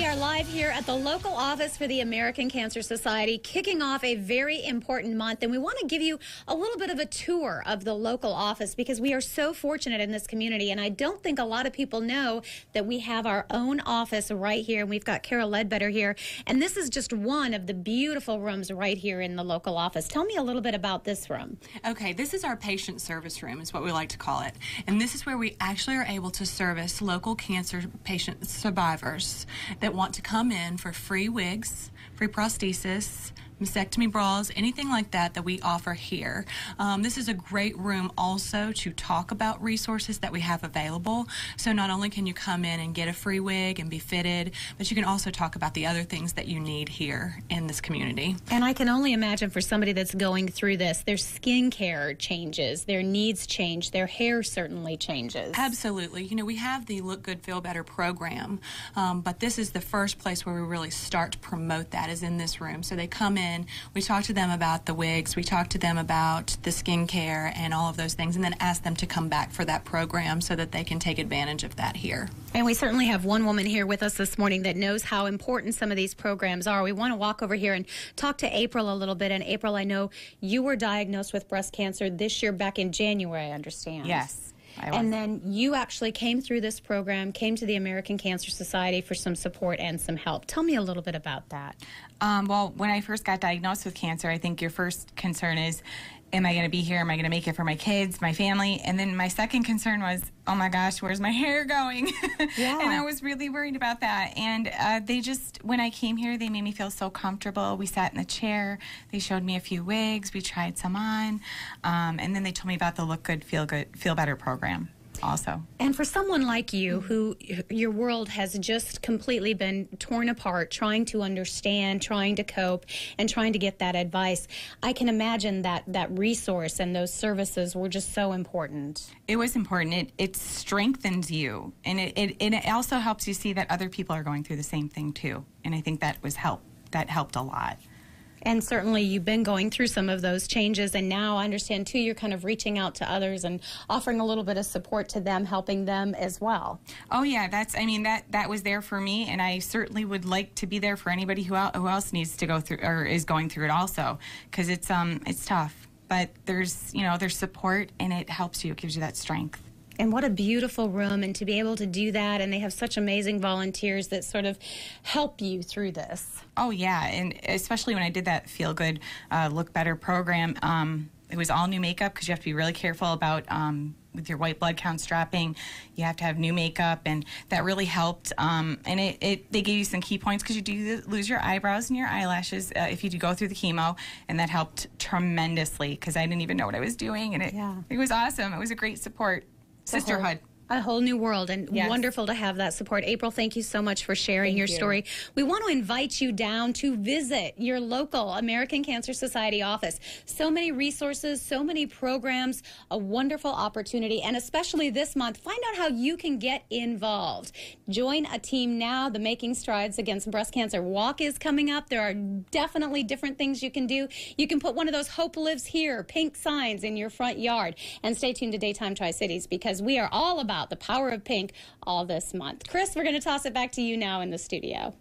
are live here at the local office for the American Cancer Society, kicking off a very important month. And we want to give you a little bit of a tour of the local office because we are so fortunate in this community. And I don't think a lot of people know that we have our own office right here. And we've got Cara Ledbetter here. And this is just one of the beautiful rooms right here in the local office. Tell me a little bit about this room. Okay, this is our patient service room, is what we like to call it. And this is where we actually are able to service local cancer patient survivors that want to come in for free wigs, free prosthesis, mastectomy bras, anything like that that we offer here. This is a great room also to talk about resources that we have available. So not only can you come in and get a free wig and be fitted, but you can also talk about the other things that you need here in this community. And I can only imagine for somebody that's going through this, their skincare changes, their needs change, their hair certainly changes. Absolutely. You know, we have the Look Good, Feel Better program, but this is the first place where we really start to promote that is in this room. So they come in, we talk to them about the wigs, we talk to them about the skincare and all of those things, and then ask them to come back for that program so that they can take advantage of that here. And we certainly have one woman here with us this morning that knows how important some of these programs are. We want to walk over here and talk to April a little bit. And April, I know you were diagnosed with breast cancer this year back in January, I understand. Yes. And then you actually came through this program, came to the American Cancer Society for some support and some help. Tell me a little bit about that. Well, when I first got diagnosed with cancer, I think your first concern is, am I going to be here? Am I going to make it for my kids, my family? And then my second concern was, oh my gosh, where's my hair going? Yeah. And I was really worried about that. And they just, when I came here, they made me feel so comfortable. We sat in the chair. They showed me a few wigs. We tried some on. And then they told me about the Look Good, Feel Better program also. And for someone like you, who your world has just completely been torn apart, trying to understand, trying to cope, and trying to get that advice, I can imagine that that resource and those services were just so important. It was important. It strengthens you, and it also helps you see that other people are going through the same thing too. And I think that helped a lot. And certainly you've been going through some of those changes, and now I understand too you're kind of reaching out to others and offering a little bit of support to them, helping them as well. Oh yeah, that was there for me, and I certainly would like to be there for anybody who else needs to go through or is going through it also, because it's tough. But there's support, and it helps you. It gives you that strength. And what a beautiful room, and to be able to do that, and they have such amazing volunteers that sort of help you through this. Oh yeah, and especially when I did that Feel Good, Look Better program, it was all new makeup because you have to be really careful about with your white blood count strapping. You have to have new makeup, and that really helped. And they gave you some key points because you do lose your eyebrows and your eyelashes if you do go through the chemo, and that helped tremendously because I didn't even know what I was doing, and it was awesome. It was a great support. Sisterhood. A whole new world, and yes. Wonderful to have that support. April, thank you so much for sharing your story. We want to invite you down to visit your local American Cancer Society office. So many resources, so many programs, a wonderful opportunity, and especially this month, find out how you can get involved. Join a team now. The Making Strides Against Breast Cancer Walk is coming up. There are definitely different things you can do. You can put one of those Hope Lives Here pink signs in your front yard. And stay tuned to Daytime Tri-Cities because we are all about the power of pink all this month. Chris, we're going to toss it back to you now in the studio.